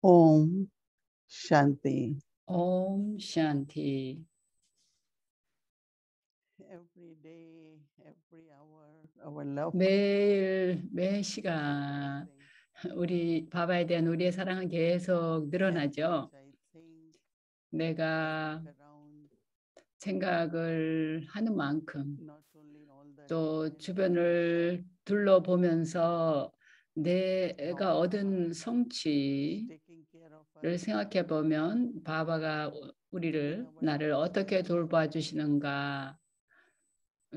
Om Shanti. 옴 샨티. Every day, every hour, our love 매일 매 시간 increasing. 우리 바바에 대한 우리의 사랑은 계속 As 늘어나죠. much I think, 내가 look around, 생각을 하는 만큼 not only all the 또 divine 주변을 둘러보면서 내가 얻은 Baba 성취를 taking care of us 생각해 보면 바바가 in 우리를 our 나를 어떻게 lives, 돌봐주시는가를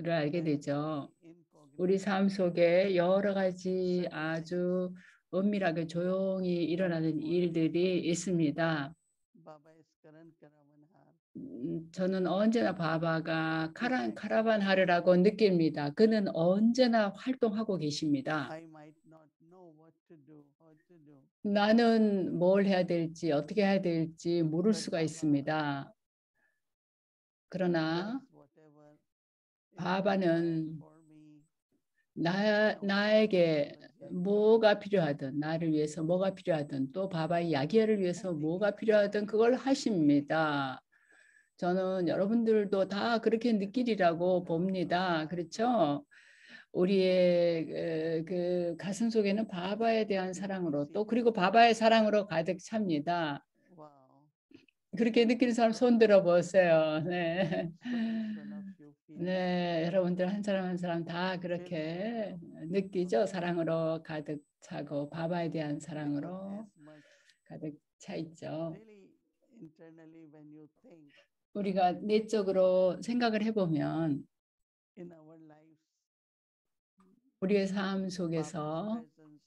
알게 되죠. many 우리 삶 incognito 속에 여러 가지 subtle 아주 things 은밀하게 조용히 일어나는 일들이 있습니다. Baba is Karan Karavanhar. 저는 언제나 바바가 If I 카라반 ever 하르라고 느낍니다. 그는 언제나 활동하고 계십니다. I might not know what to do, how to do, 나는 뭘 해야 될지 어떻게 해야 될지 모를 but 수가 Baba 있습니다. 그러나 does whatever is required 바바는 for me in all 나에게 Baba's yagya. 뭐가 필요하든 나를 위해서 뭐가 필요하든 또 바바의 야기를 위해서 I think 뭐가 each and 필요하든 every 그걸 one of you feel it. 하십니다. 저는 여러분들도 다 그렇게 That 느끼리라고 love from the 봅니다. heart 그렇죠? overflowing. 우리의 그 가슴 속에는 바바에 대한 When we 사랑으로 sit 또 그리고 바바의 사랑으로 가득 찹니다. wow, 그렇게 느끼는 사람 손 들어 보세요. 네. so each one of you feel it. 네, 여러분들 한 사람 한 사람 다 Filled with 그렇게 love 느끼죠? 사랑으로 가득 차고 바바에 대한 because 사랑으로 as much 가득 차 있죠. really internally when you think 우리가 내적으로 생각을 해보면 in our lives 우리의 삶 Baba's 속에서 presence,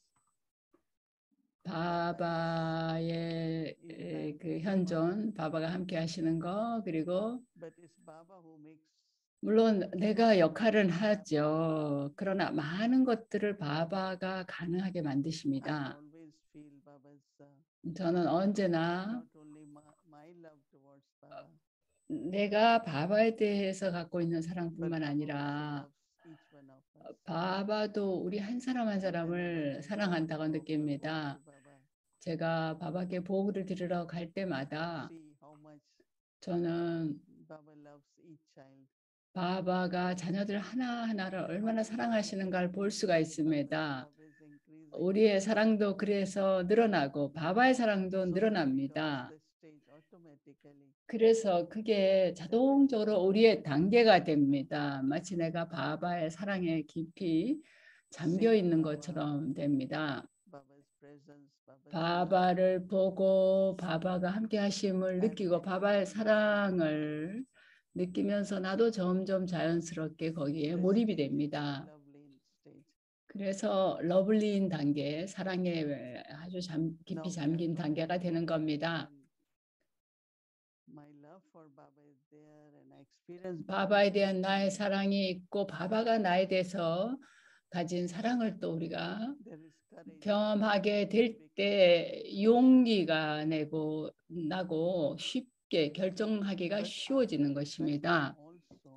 Baba 바바의 is that 그 giver, 현존, 바바가 함께 하시는 거, 그리고 but it's Baba who makes 물론 내가 역할은 everything happen. 하죠. 그러나 많은 것들을 바바가 가능하게 I 만드십니다. always feel Baba's 저는 언제나 not only my love towards Baba, 내가 바바에 대해서 갖고 있는 but 사랑뿐만 Baba also 아니라 loves each one of us. 바바도 우리 한 사람 한 And whenever 사람을 I go to 사랑한다고 offer bhog 느낍니다. to Baba, 제가 바바께 보고를 드리러 갈 때마다 see how much 저는 Baba loves each child. 바바가 자녀들 하나하나를 How 얼마나 much we are 사랑하시는가를 볼 수가 increasing, Baba's 있습니다. love is increasing. 우리의 사랑도 그래서 늘어나고 바바의 사랑도 So it becomes 늘어납니다. the stage automatically. 그래서 그게 자동적으로 우리의 단계가 됩니다. 마치 내가 바바의 사랑에 깊이 잠겨 Seeing 있는 Baba, 것처럼 됩니다. Baba's presence, Baba's love, 바바를 보고 바바가 함께 하심을 I'm 느끼고 바바의 entering into 사랑을 느끼면서 나도 점점 자연스럽게 거기에 the 몰입이 stage, 됩니다. lovely stage. 그래서 러블리인 단계, 사랑에 아주 깊이 Now we are 잠긴 talking 단계가 되는 about 겁니다. when my love for Baba is there and I experience 바바에 Baba's 대한 나의 love. 사랑이 있고 바바가 나에 대해서 가진 사랑을 또 우리가 There is courage 경험하게 which 될 becomes 때 용기가 나고 쉽게 결정하기가 but after 쉬워지는 deciding 것입니다. also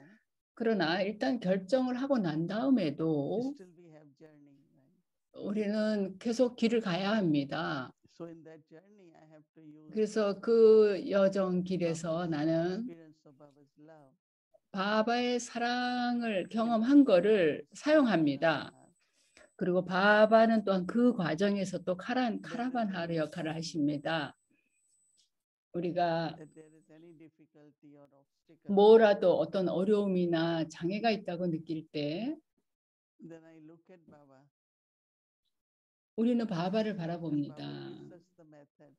그러나 일단 결정을 하고 난 다음에도 still we have journey, right? 우리는 계속 길을 가야 합니다. So in that journey I have to use 그래서 그 여정 길에서 Baba's 나는 experience of Baba's love 바바의 사랑을 in 경험한 거를 Baba's Karan 사용합니다. Karavanhar. 그리고 바바는 또한 그 과정에서 또 There is 카라반하르 any 역할을 time 하십니다. 우리가 that there is any difficulty or obstacle, 뭐라도 어떤 어려움이나 장애가 있다고 느낄 때 then I look at Baba 우리는 바바를 and Baba 바라봅니다. gives us the method.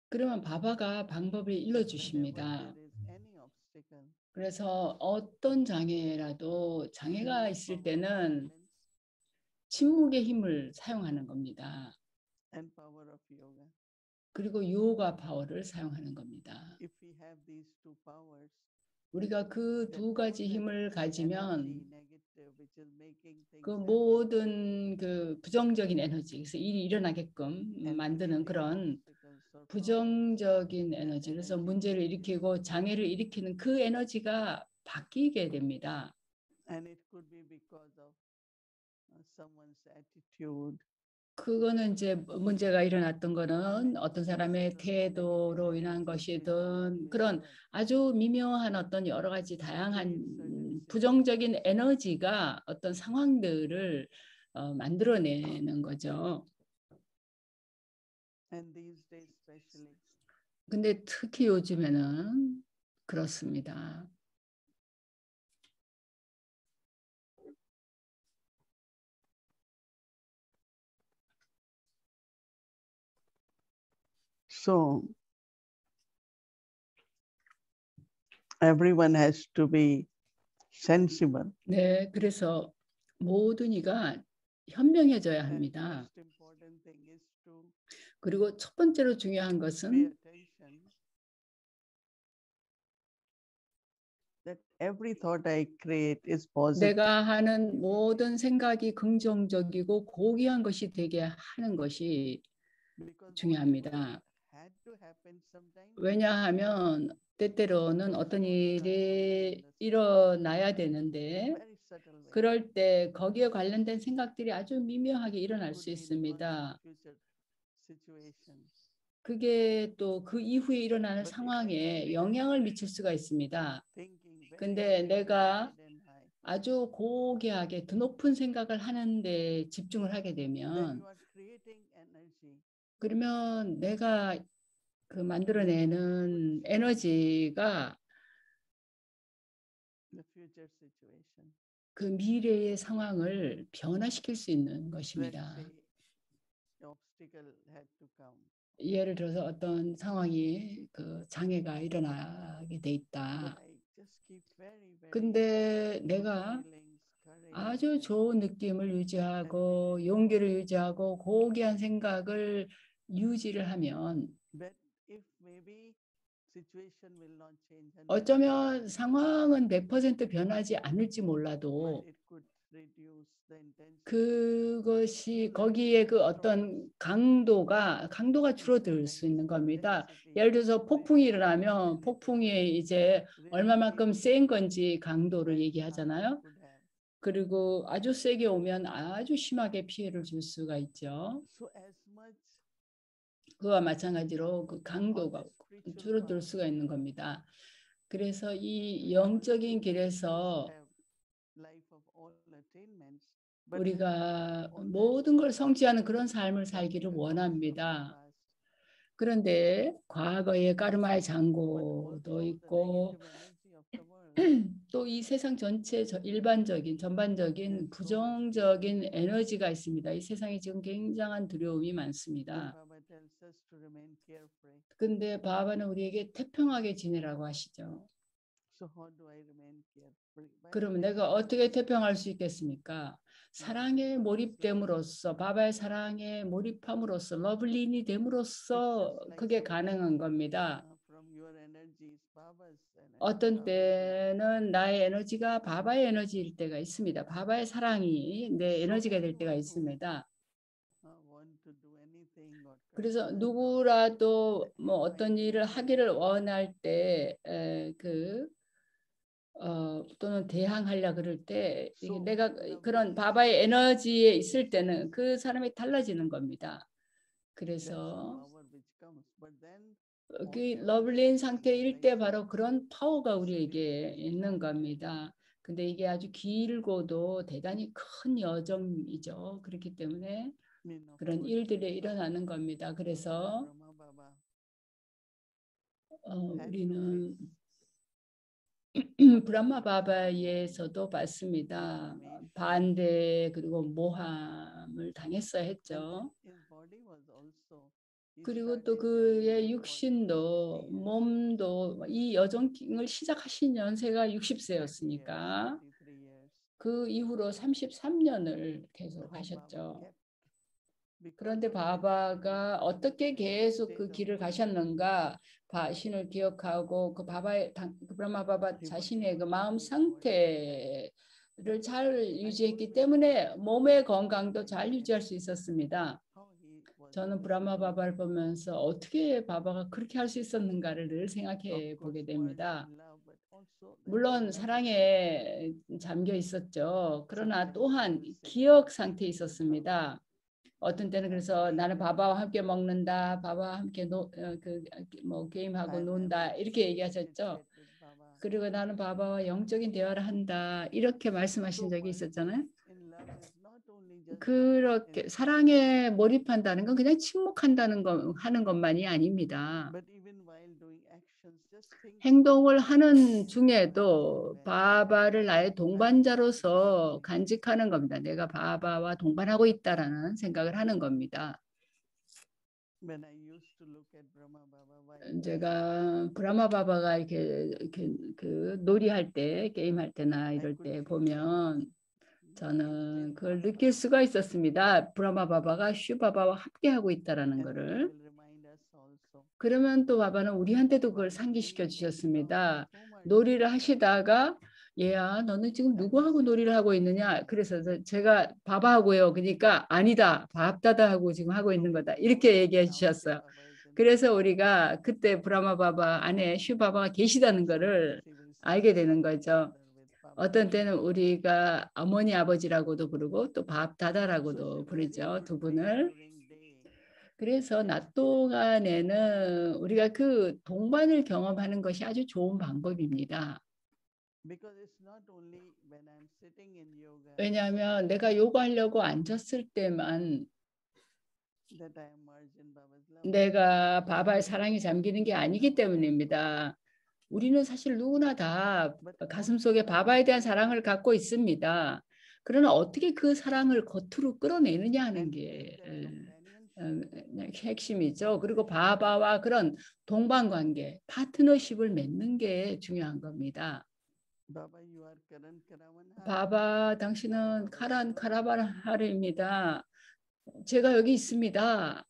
그러면 바바가 방법을 Whenever 일러주십니다. there is any obstacle, 그래서 어떤 장애라도 장애가 use 있을 power of 때는 silence 침묵의 힘을 사용하는 겁니다. and power of yoga. 그리고 요가 파워를 사용하는 겁니다. If we have these two powers, 우리가 그 then 두 all 가지 that 힘을 energy 가지면 negative which is making 그 things happen 모든 그 부정적인 에너지, 그래서 일이 일어나게끔 and 만드는 creating 그런 obstacles or problems, 부정적인 that 에너지, 그래서 energy 문제를 changes. 일으키고 장애를 일으키는 그 에너지가 바뀌게 됩니다. And it could be because of someone's attitude, 그거는 이제 문제가 일어났던 거는 어떤 사람의 태도로 인한 것이든 그런 아주 미묘한 어떤 여러 가지 다양한 부정적인 에너지가 어떤 상황들을 만들어내는 거죠. 근데 특히 요즘에는 그렇습니다. So everyone has to be sensible. 네, 그래서 모든 이가 현명해져야 합니다. 그리고 첫 번째로 중요한 것은 that every thought I create is positive. 내가 하는 모든 생각이 긍정적이고 고귀한 것이 되게 하는 것이 중요합니다. 왜냐하면 때때로는 어떤 일이 일어나야 되는데 그럴 때 거기에 관련된 생각들이 아주 미묘하게 일어날 수 있습니다. 그게 또 그 이후에 일어나는 상황에 영향을 미칠 수가 있습니다. 근데 내가 아주 고귀하게 더 높은 생각을 하는데 집중을 하게 되면 그러면 내가 그 만들어내는 에너지가 그 미래의 상황을 변화시킬 수 있는 것입니다. 예를 들어서 어떤 상황이 그 장애가 일어나게 돼 있다. 근데 내가 아주 좋은 느낌을 유지하고 용기를 유지하고 고귀한 생각을 유지를 하면 어쩌면 상황은 100% 변하지 않을지 몰라도 그것이 거기에 그 어떤 강도가 줄어들 수 있는 겁니다. 예를 들어서 폭풍이 일어나면 폭풍이 이제 얼마만큼 센 건지 강도를 얘기하잖아요. 그리고 아주 세게 오면 아주 심하게 피해를 줄 수가 있죠. 그와 마찬가지로 그 강도가 줄어들 수가 있는 겁니다. 그래서 이 영적인 길에서 우리가 모든 걸 성취하는 그런 삶을 살기를 원합니다. 그런데 과거의 까르마의 장고도 있고 또 이 세상 전체 전반적인 부정적인 에너지가 있습니다. 이 세상에 지금 굉장한 두려움이 많습니다. 근데 바바는 우리에게 태평하게 지내라고 하시죠. 그러면 내가 어떻게 태평할 수 있겠습니까? 사랑에 몰입됨으로써 바바의 사랑에 몰입함으로써 러블린이 됨으로써 그게 가능한 겁니다. 어떤 때는 나의 에너지가 바바의 에너지일 때가 있습니다. 바바의 사랑이 내 에너지가 될 때가 있습니다. 그래서 누구라도 뭐 어떤 일을 하기를 원할 때 또는 대항하려 그럴 때 내가 그런 바바의 에너지에 있을 때는 그 사람이 달라지는 겁니다. 그래서 그 러블린 상태일 때 바로 그런 파워가 우리에게 있는 겁니다. 근데 이게 아주 길고도 대단히 큰 여정이죠. 그렇기 때문에 그런 일들이 일어나는 겁니다. 그래서 우리는 브라마 바바에서도 봤습니다. 반대 그리고 모함을 당했어야 했죠. 그리고 또 그의 육신도 몸도 이 여정을 시작하신 연세가 60세였으니까 그 이후로 33년을 계속 하셨죠. 그런데 바바가 어떻게 계속 그 길을 가셨는가 신을 기억하고 그 브라마 바바 자신의 그 마음 상태를 잘 유지했기 때문에 몸의 건강도 잘 유지할 수 있었습니다. 저는 브라마 바바를 보면서 어떻게 바바가 그렇게 할 수 있었는가를 늘 생각해 보게 됩니다. 물론 사랑에 잠겨 있었죠. 그러나 또한 기억 상태에 있었습니다. 어떤 때는 그래서 나는 바바와 함께 먹는다, 바바와 함께 뭐 게임하고 논다 이렇게 얘기하셨죠. 그리고 나는 바바와 영적인 대화를 한다 이렇게 말씀하신 적이 있었잖아요. 그렇게 사랑에 몰입한다는 건 그냥 침묵한다는 거 하는 것만이 아닙니다. 행동을 하는 중에도 바바를 나의 동반자로서 간직하는 겁니다. 내가 바바와 동반하고 있다라는 생각을 하는 겁니다. 제가 브라마 바바가 이렇게 그 놀이할 때, 게임할 때나 이럴 때 보면 저는 그걸 느낄 수가 있었습니다. 브라마 바바가 슈 바바와 함께 하고 있다라는 거를. 그러면 또 바바는 우리한테도 그걸 상기시켜 주셨습니다. 놀이를 하시다가 얘야 너는 지금 누구하고 놀이를 하고 있느냐. 그래서 제가 바바하고요. 그러니까 아니다. 밥다다하고 지금 하고 있는 거다. 이렇게 얘기해 주셨어요. 그래서 우리가 그때 브라마 바바 안에 슈 바바가 계시다는 거를 알게 되는 거죠. 어떤 때는 우리가 어머니 아버지라고도 부르고 또 밥다다라고도 부르죠. 두 분을. 그래서 낮 동안에는 우리가 그 동반을 경험하는 것이 아주 좋은 방법입니다. 왜냐하면 내가 요가하려고 앉았을 때만 내가 바바의 사랑에 잠기는 게 아니기 때문입니다. 우리는 사실 누구나 다 가슴속에 바바에 대한 사랑을 갖고 있습니다. 그러나 어떻게 그 사랑을 겉으로 끌어내느냐 하는 게 핵심이죠. 그리고 바바와 그런 동반관계, 파트너십을 맺는 게 중요한 겁니다. 바바, 당신은 카란 카라바하르입니다. 제가 여기 있습니다.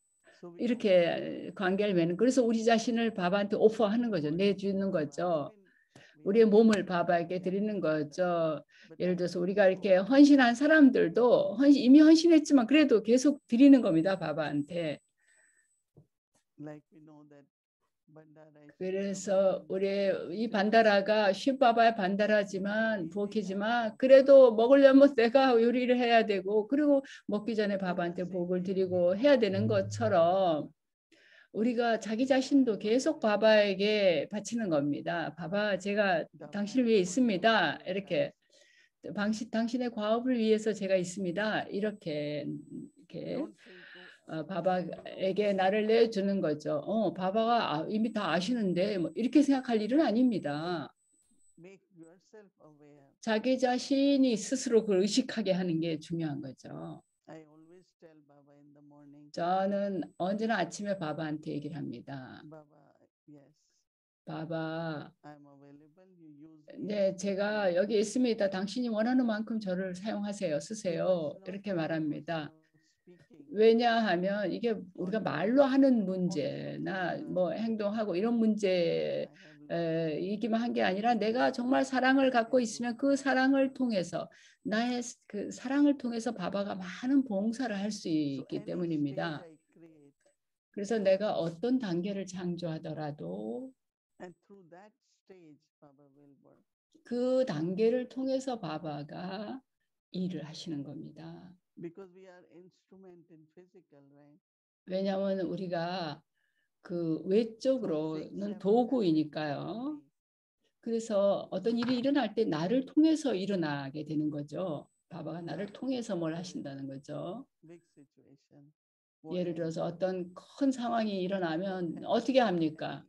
이렇게 관계를 맺는. 그래서 우리 자신을 바바한테 오퍼하는 거죠. 내주는 거죠. 우리의 몸을 바바에게 드리는 거죠. 예를 들어서 우리가 이렇게 헌신한 사람들도 이미 헌신했지만 그래도 계속 드리는 겁니다. 바바한테. 그래서 우리 이 반다라가 슈바바의 반다라지만 부엌이지만 그래도 먹으려면 내가 요리를 해야 되고 그리고 먹기 전에 바바한테 복을 드리고 해야 되는 것처럼 우리가 자기 자신도 계속 바바에게 바치는 겁니다. 바바, 제가 당신을 위해 있습니다. 이렇게 당신의 과업을 위해서 제가 있습니다. 이렇게 바바에게 나를 내주는 거죠. 바바가 이미 다 아시는데 뭐 이렇게 생각할 일은 아닙니다. 자기 자신이 스스로 그걸 의식하게 하는 게 중요한 거죠. 저는 언제나 아침에 바바한테 얘기를 합니다. 바바, 네, 제가 여기 있습니다. 당신이 원하는 만큼 저를 사용하세요. 쓰세요. 이렇게 말합니다. 왜냐하면 이게 우리가 말로 하는 문제나 뭐 행동하고 이런 문제이기만 한 게 아니라 내가 정말 사랑을 갖고 있으면 그 사랑을 통해서 나의 그 사랑을 통해서 바바가 많은 봉사를 할 수 있기 때문입니다. 그래서 내가 어떤 단계를 창조하더라도 그 단계를 통해서 바바가 일을 하시는 겁니다. 왜냐하면 우리가 그 외적으로는 도구이니까요. 그래서 어떤 일이 일어날 때 나를 통해서 일어나게 되는 거죠. 바바가 나를 통해서 뭘 하신다는 거죠. 예를 들어서 어떤 큰 상황이 일어나면 어떻게 합니까?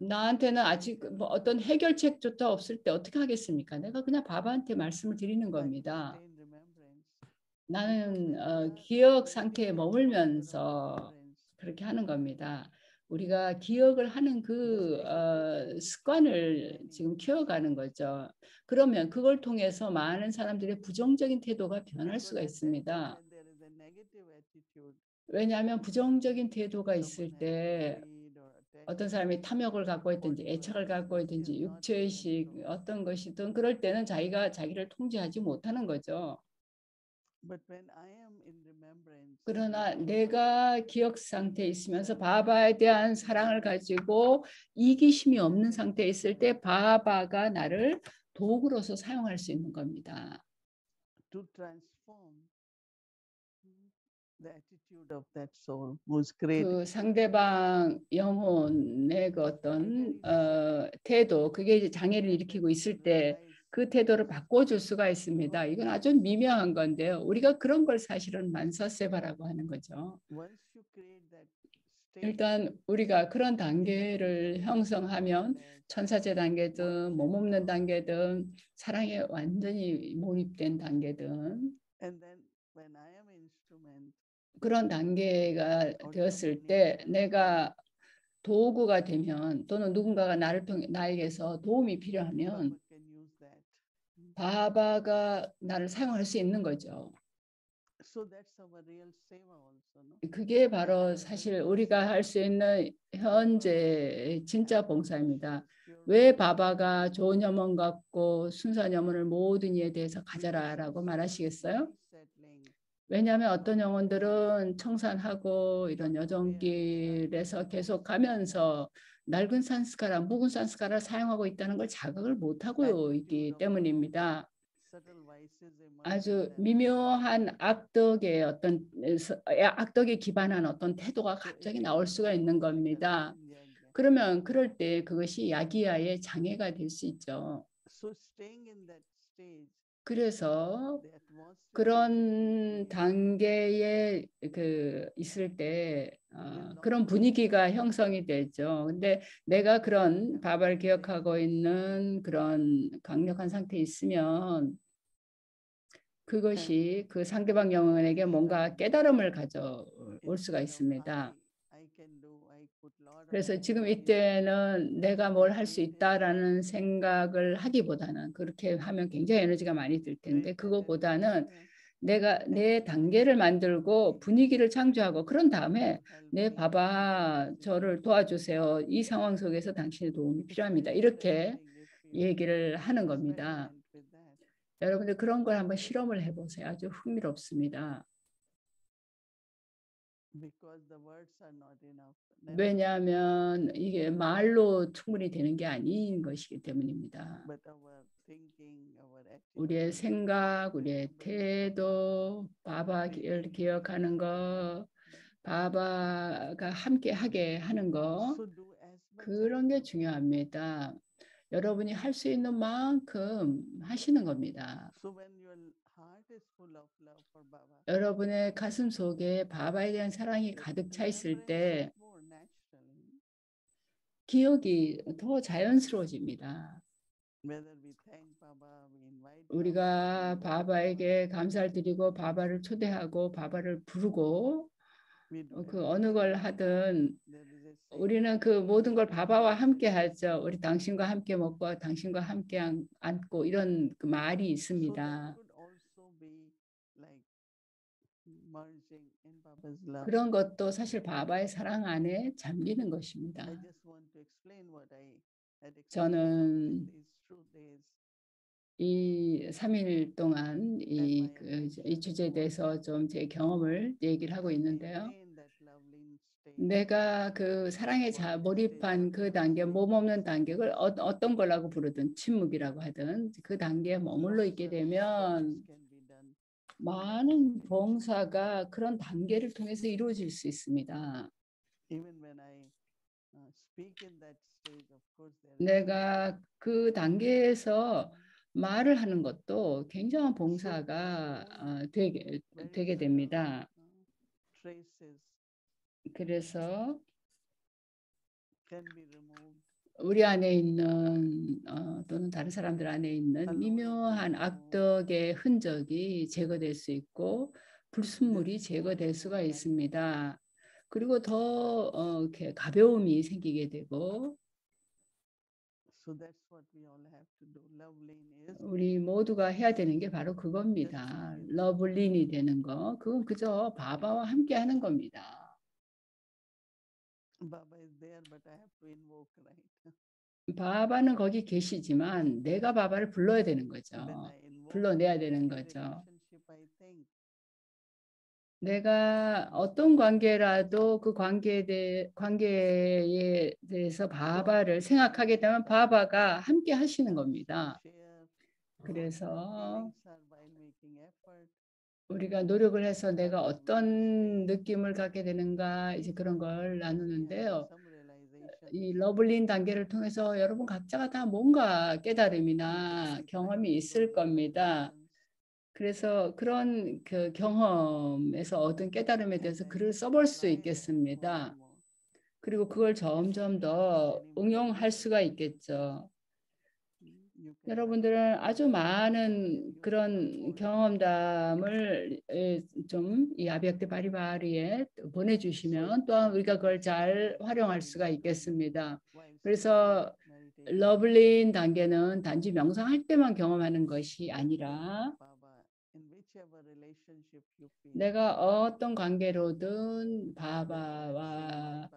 나한테는 아직 뭐 어떤 해결책조차 없을 때 어떻게 하겠습니까? 내가 그냥 바바한테 말씀을 드리는 겁니다. 나는 기억 상태에 머물면서 그렇게 하는 겁니다. 우리가 기억을 하는 그 습관을 지금 키워가는 거죠. 그러면 그걸 통해서 많은 사람들의 부정적인 태도가 변할 수가 있습니다. 왜냐하면 부정적인 태도가 있을 때 어떤 사람이 탐욕을 갖고 있든지 애착을 갖고 있든지 육체의식 어떤 것이든 그럴 때는 자기가 자기를 통제하지 못하는 거죠. 그러나 내가 기억 상태에 있으면서 바바에 대한 사랑을 가지고 이기심이 없는 상태에 있을 때 바바가 나를 도구로서 사용할 수 있는 겁니다. 그 상대방 영혼의 그 어떤 태도, 그게 이제 장애를 일으키고 있을 때 그 태도를 바꿔줄 수가 있습니다. 이건 아주 미묘한 건데요. 우리가 그런 걸 사실은 만사세바라고 하는 거죠. 일단 우리가 그런 단계를 형성하면 천사제 단계든 몸없는 단계든 사랑에 완전히 몰입된 단계든 그런 단계가 되었을 때 내가 도구가 되면 또는 누군가가 나에게서 도움이 필요하면 바바가 나를 사용할 수 있는 거죠. 그게 바로 사실 우리가 할 수 있는 현재 진짜 봉사입니다. 왜 바바가 좋은 염원 갖고 순수한 염원을 모든 이에 대해서 가져라라고 말하시겠어요? 왜냐하면 어떤 영혼들은 청산하고 이런 여정길에서 계속 가면서 낡은 산스카라, 묵은 산스카라를 사용하고 있다는 걸 자각을 못하고 있기 때문입니다. 아주 미묘한 악덕의 어떤 악덕에 기반한 어떤 태도가 갑자기 나올 수가 있는 겁니다. 그러면 그럴 때 그것이 야기야의 장애가 될 수 있죠. 그래서 그런 단계에 있을 때 그런 분위기가 형성이 되죠. 근데 내가 그런 바바를 기억하고 있는 그런 강력한 상태에 있으면 그것이 그 상대방 영혼에게 뭔가 깨달음을 가져올 수가 있습니다. 그래서 지금 이때는 내가 뭘 할 수 있다라는 생각을 하기보다는 그렇게 하면 굉장히 에너지가 많이 들 텐데 그거보다는 내가 내 단계를 만들고 분위기를 창조하고 그런 다음에 네 바바 저를 도와주세요. 이 상황 속에서 당신의 도움이 필요합니다. 이렇게 얘기를 하는 겁니다. 여러분들 그런 걸 한번 실험을 해보세요. 아주 흥미롭습니다. 왜냐하면 이게 말로 충분히 되는 게 아닌 것이기 때문입니다. 우리의 생각, 우리의 태도, 바바를 기억하는 거, 바바가 함께 하게 하는 거, 그런 게 중요합니다. 여러분이 할 수 있는 만큼 하시는 겁니다. 여러분의 가슴 속에 바바에 대한 사랑이 가득 차 있을 때 기억이 더 자연스러워집니다. 우리가 바바에게 감사를 드리고 바바를 초대하고 바바를 부르고 그 어느 걸 하든 우리는 그 모든 걸 바바와 함께 하죠. 우리 당신과 함께 먹고 당신과 함께 앉고 이런 그 말이 있습니다. 그런 것도 사실 바바의 사랑 안에 잠기는 것입니다. 저는 이 3일 동안 이 주제에 대해서 좀 제 경험을 얘기를 하고 있는데요. 내가 그 사랑에 몰입한 그 단계, 몸 없는 단계를 어떤 거라고 부르든 침묵이라고 하든 그 단계에 머물러 있게 되면 많은 봉사가 그런 단계를 통해서 이루어질 수 있습니다. 내가 그 단계에서 말을 하는 것도 굉장한 봉사가 되게 됩니다. 그래서 우리 안에 있는 또는 다른 사람들 안에 있는 미묘한 악덕의 흔적이 제거될 수 있고 불순물이 제거될 수가 있습니다. 그리고 더 이렇게 가벼움이 생기게 되고 우리 모두가 해야 되는 게 바로 그겁니다. 러블린이 되는 거. 그건 그저 바바와 함께 하는 겁니다. 바바는 거기 계시지만 내가 바바를 불러야 되는 거죠. 불러내야 되는 거죠. 내가 어떤 관계라도 그 관계에 대해서 바바를 생각하게 되면 바바가 함께 하시는 겁니다. 그래서 우리가 노력을 해서 내가 어떤 느낌을 갖게 되는가 이제 그런 걸 나누는데요. 이 러블린 단계를 통해서 여러분 각자가 다 뭔가 깨달음이나 경험이 있을 겁니다. 그래서 그런 그 경험에서 얻은 깨달음에 대해서 글을 써볼 수 있겠습니다. 그리고 그걸 점점 더 응용할 수가 있겠죠. 여러분들은 아주 많은 그런 경험담을 좀 이 아비약대 바리바리에 보내주시면 또한 우리가 그걸 잘 활용할 수가 있겠습니다. 그래서 러블린 단계는 단지 명상할 때만 경험하는 것이 아니라 내가 어떤 관계로든 바바와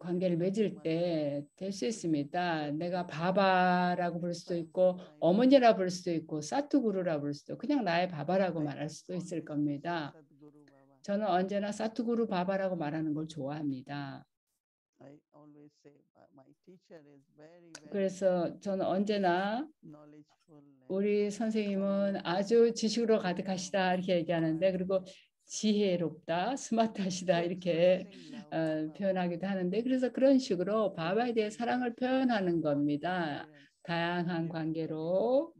관계를 맺을 때 될 수 있습니다. 내가 바바라고 부를 수도 있고 어머니라 부를 수도 있고 사투구루라 부를 수도 있고 그냥 나의 바바라고 말할 수도 있을 겁니다. 저는 언제나 사투구루 바바라고 말하는 걸 좋아합니다. 그래서 저는 언제나 우리 선생님은 아주 지식으로 가득하시다 이렇게 얘기하는데 그리고 지혜롭다, 스마트하시다 이렇게 표현하기도 하는데 그래서 그런 식으로 바바에 대해 사랑을 표현하는 겁니다. 다양한 관계로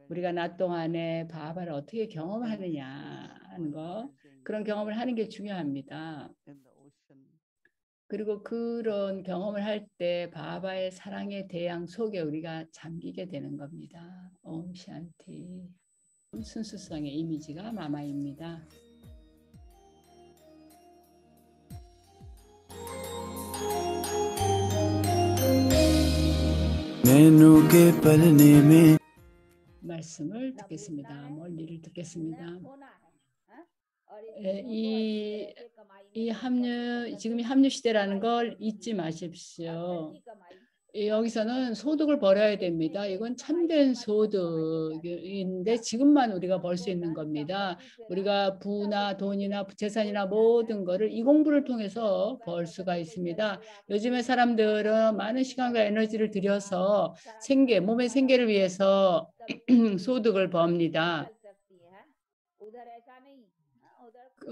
우리가 낮 동안에 바바를 어떻게 경험하느냐 하는 거 그런 경험을 하는 게 중요합니다. 그리고 그런 경험을 할 때 바바의 사랑의 대양 속에 우리가 잠기게 되는 겁니다. 옴 샨티. 순수성의 이미지가 마마입니다. 말씀을 듣겠습니다. 원리를 듣겠습니다. 이 합류, 지금이 합류 시대라는 걸 잊지 마십시오. 여기서는 소득을 벌어야 됩니다. 이건 참된 소득인데 지금만 우리가 벌 수 있는 겁니다. 우리가 부나 돈이나 재산이나 모든 거를 이 공부를 통해서 벌 수가 있습니다. 요즘의 사람들은 많은 시간과 에너지를 들여서 몸의 생계를 위해서 소득을 법니다.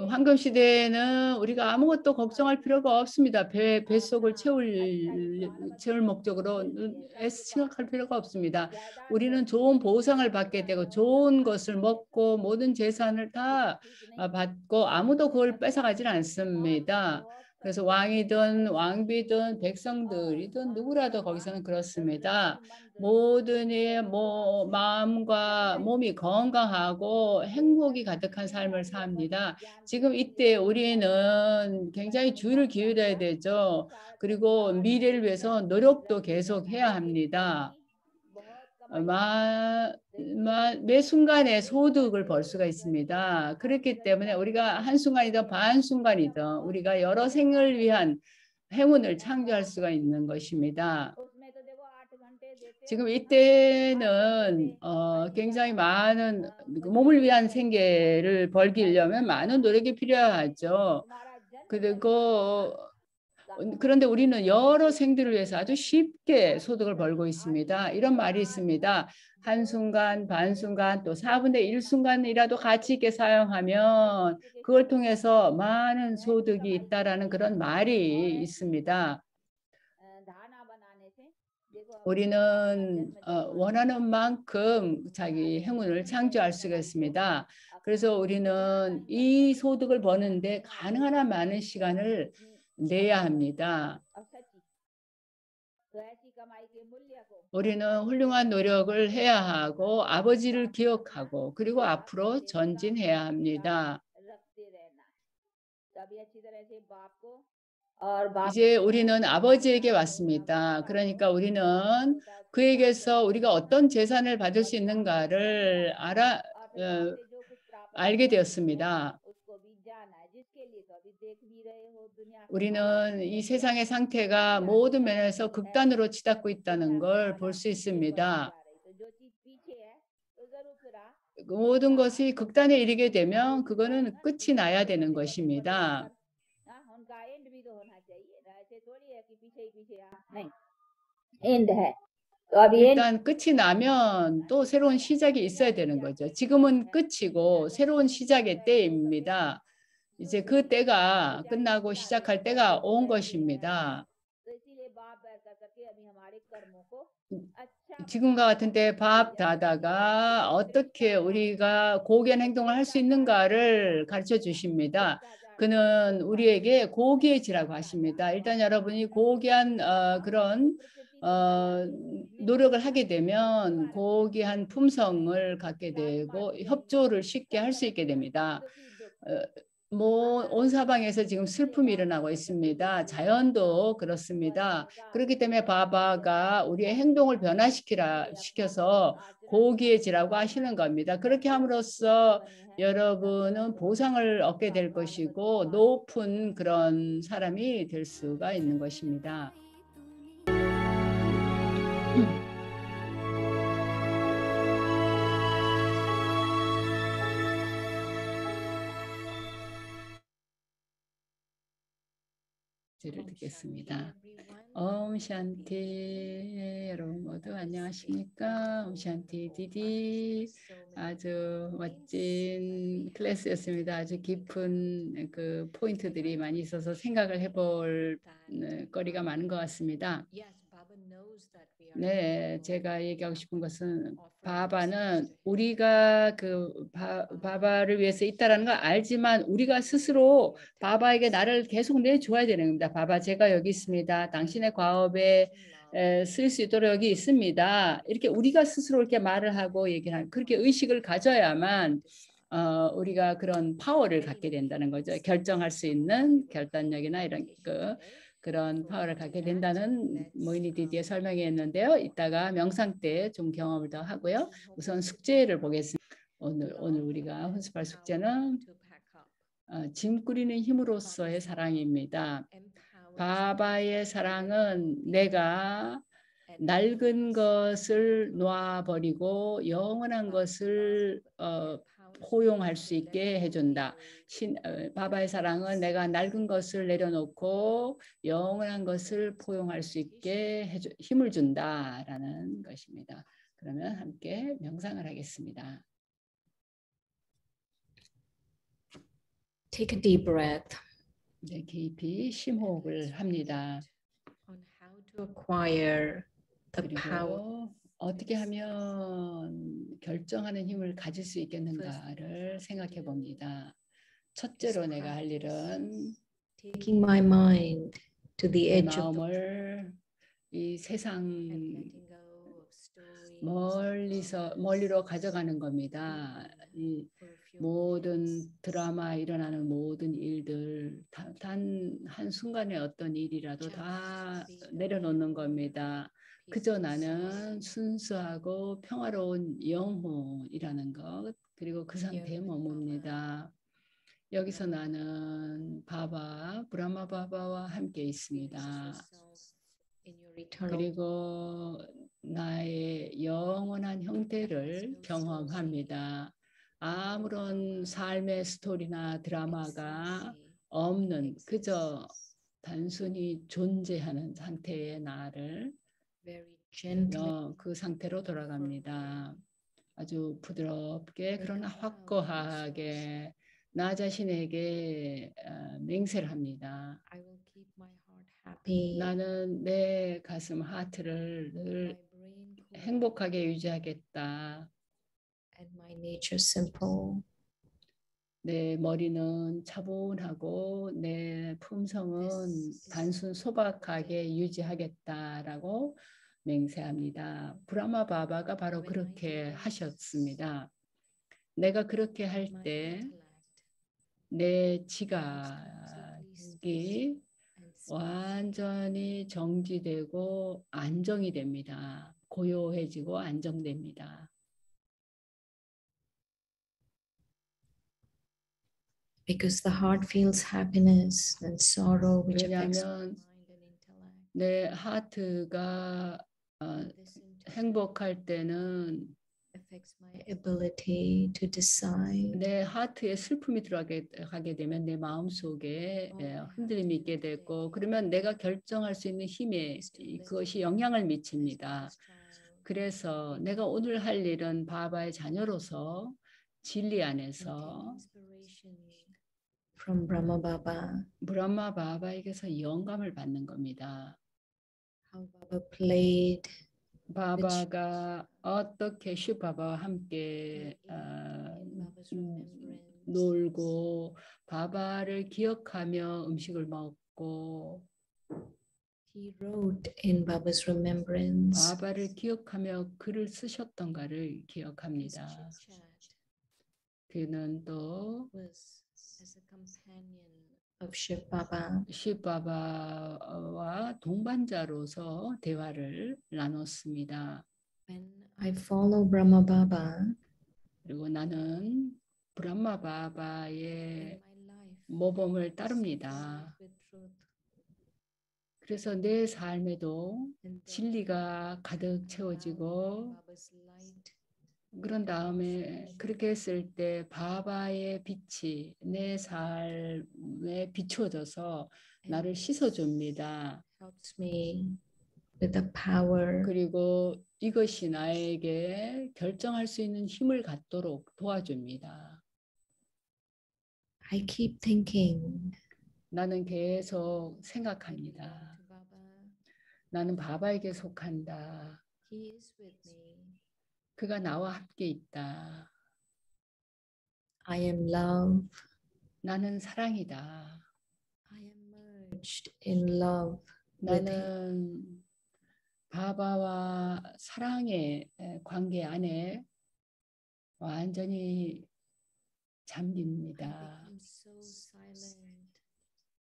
황금 시대에는 우리가 아무것도 걱정할 필요가 없습니다. 뱃속을 채울 목적으로 생각할 필요가 없습니다. 우리는 좋은 보상을 받게 되고 좋은 것을 먹고 모든 재산을 다 받고 아무도 그걸 뺏어가지는 않습니다. 그래서 왕이든 왕비든 백성들이든 누구라도 거기서는 그렇습니다. 모든 이의 마음과 몸이 건강하고 행복이 가득한 삶을 삽니다. 지금 이때 우리는 굉장히 주의를 기울여야 되죠. 그리고 미래를 위해서 노력도 계속 해야 합니다. 매 순간에 소득을 벌 수가 있습니다. 그렇기 때문에 우리가 한순간이든 반순간이든 우리가 여러 생을 위한 행운을 창조할 수가 있는 것입니다. 지금 이때는 굉장히 많은 몸을 위한 생계를 벌기려면 많은 노력이 필요하죠. 그런데 우리는 여러 생들을 위해서 아주 쉽게 소득을 벌고 있습니다. 이런 말이 있습니다. 한순간, 반순간, 또 4분의 1순간이라도 가치 있게 사용하면 그걸 통해서 많은 소득이 있다라는 그런 말이 있습니다. 우리는 원하는 만큼 자기 행운을 창조할 수가 있습니다. 그래서 우리는 이 소득을 버는데 가능한 한 많은 시간을 내야 합니다. 우리는 훌륭한 노력을 해야 하고 아버지를 기억하고 그리고 앞으로 전진해야 합니다. 이제 우리는 아버지에게 왔습니다. 그러니까 우리는 그에게서 우리가 어떤 재산을 받을 수 있는가를 알게 되었습니다. 우리는 이 세상의 상태가 모든 면에서 극단으로 치닫고 있다는 걸 볼 수 있습니다. 모든 것이 극단에 이르게 되면 그거는 끝이 나야 되는 것입니다. 일단 끝이 나면 또 새로운 시작이 있어야 되는 거죠. 지금은 끝이고 새로운 시작의 때입니다. 이제 그 때가 끝나고 시작할 때가 온 것입니다. 지금과 같은 때 밥 다다가 어떻게 우리가 고귀한 행동을 할 수 있는가를 가르쳐 주십니다. 그는 우리에게 고귀해지라고 하십니다. 일단 여러분이 고귀한 그런 노력을 하게 되면 고귀한 품성을 갖게 되고 협조를 쉽게 할 수 있게 됩니다. 온 사방에서 지금 슬픔이 일어나고 있습니다. 자연도 그렇습니다. 그렇기 때문에 바바가 우리의 행동을 변화시켜서 고귀해지라고 하시는 겁니다. 그렇게 함으로써 여러분은 보상을 얻게 될 것이고 높은 그런 사람이 될 수가 있는 것입니다. 를 듣겠습니다. 옴샨티 여러분 모두 안녕하십니까? 옴샨티 디디 아주 멋진 클래스였습니다. 아주 깊은 그 포인트들이 많이 있어서 생각을 해볼 거리가 많은 것 같습니다. 네, 제가 얘기하고 싶은 것은 바바는 우리가 그 바바를 위해서 있다라는 걸 알지만 우리가 스스로 바바에게 나를 계속 내줘야 되는 겁니다. 바바, 제가 여기 있습니다. 당신의 과업에 쓸 수 있도록 여기 있습니다. 이렇게 우리가 스스로 이렇게 말을 하고 얘기를 하는 그렇게 의식을 가져야만 우리가 그런 파워를 갖게 된다는 거죠. 결정할 수 있는 결단력이나 이런 그런 파워를 갖게 된다는 모이니 디디의 설명이었는데요. 이따가 명상 때 좀 경험을 더 하고요. 우선 숙제를 보겠습니다. 오늘 우리가 훈습할 숙제는 짐 꾸리는 힘으로써의 사랑입니다. 바바의 사랑은 내가 낡은 것을 놓아버리고 영원한 것을 포용할 수 있게 해준다. 바바의 사랑은 내가 낡은 것을 내려놓고 영원한 것을 포용할 수 있게 힘을 준다라는 것입니다. 그러면 함께 명상을 하겠습니다. Take a deep breath. 네, 깊이 심호흡을 합니다. On how to acquire the power. 그리고 어떻게 하면 결정하는 힘을 가질 수 있겠는가를 생각해 봅니다. 첫째로 내가 할 일은 Taking my mind to the 내 edge of the 마음을 이 세상 and letting go of stories. 멀리로 가져가는 겁니다. 이 모든 드라마 일어나는 모든 일들 단 한순간의 어떤 일이라도 다 내려놓는 겁니다. 그저 나는 순수하고 평화로운 영혼이라는 것 그리고 그 상태에 머뭅니다. 여기서 나는 바바, 브라마 바바와 함께 있습니다. 그리고 나의 영원한 형태를 경험합니다. 아무런 삶의 스토리나 드라마가 없는 그저 단순히 존재하는 상태의 나를 그 상태로 돌아갑니다. 아주 부드럽게 그러나 확고하게 나 자신에게 맹세를 합니다. 나는 내 가슴 하트를 늘 행복하게 유지하겠다. 내 머리는 차분하고 내 품성은 단순 소박하게 유지하겠다라고 맹세합니다. 브라마 바바가 바로 그렇게 하셨습니다. 내가 그렇게 할 때 내 지각이 완전히 정지되고 안정이 됩니다. 고요해지고 안정됩니다. Because the heart feels happiness and sorrow, which affects 왜냐하면 내 하트가 행복할 때는 affects my ability to decide. 내 하트에 슬픔이 들어가게 되면 내 마음속에 흔들림이 있게 되고 그러면 내가 결정할 수 있는 힘에 그것이 영향을 미칩니다. 그래서 내가 오늘 할 일은 바바의 자녀로서 진리 안에서 from Brahma Baba, 브라마 바바에게서 영감을 받는 겁니다. how Baba played 바바가 어떻게 슈바바와 함께 in Baba's remembrance. 놀고 바바를 기억하며 음식을 먹고 He wrote in Baba's remembrance. 바바를 기억하며 글을 쓰셨던가를 기억합니다. His chit-chat 그는 또 was as a companion of Shiv Baba. 슈바바와 동반자로서 대화를 나눴습니다. When I follow Brahma Baba 그리고 나는 브라마 in 바바의 my life, 모범을 따릅니다. with truth, 그래서 내 삶에도 and then 진리가 가득 채워지고 Baba's light 그런 다음에 그렇게 했을 때 바바의 빛이 내 삶에 비추어져서 나를 씻어줍니다. helps me with the power. 그리고 이것이 나에게 결정할 수 있는 힘을 갖도록 도와줍니다. I keep thinking, 나는 계속 생각합니다. to Baba, 나는 바바에게 속한다. He is with me. 그가 나와 함께 있다. I am love. 나는 사랑이다. I am merged in love with Him. 나는 바바와 사랑의 관계 안에 완전히 I 잠깁니다. become so silent,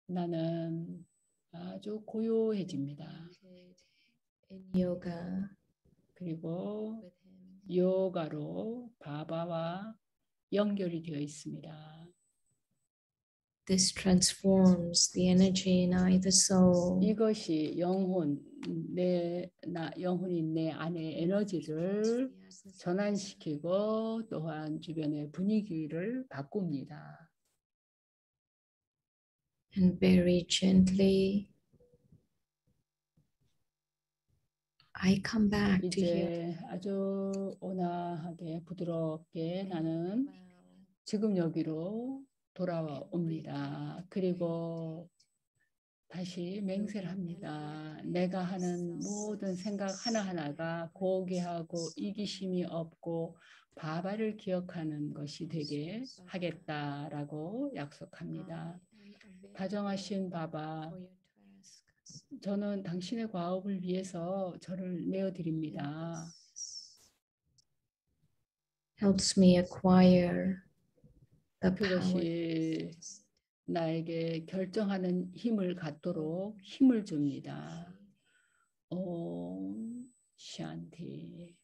나는 아주 고요해집니다. connected in yoga 그리고 with Him. 요가로 바바와 연결이 되어 있습니다. This transforms the energy in I, the soul. 이것이 영혼이 내 안의 에너지를 전환시키고 또한 주변의 분위기를 바꿉니다. And very gently, I come back to here. 이제 아주 온화하게 부드럽게 나는 지금 여기로 돌아옵니다. 그리고 다시 맹세를 합니다. 내가 하는 모든 생각 하나하나가 고귀하고 이기심이 없고 바바를 기억하는 것이 되게 하겠다라고 약속합니다. 다정하신 바바, 저는 당신의 과업을 위해서 저를 내어드립니다. Helps me acquire the power. 그것이 나에게 결정하는 힘을 갖도록 힘을 줍니다. 옴 샨티.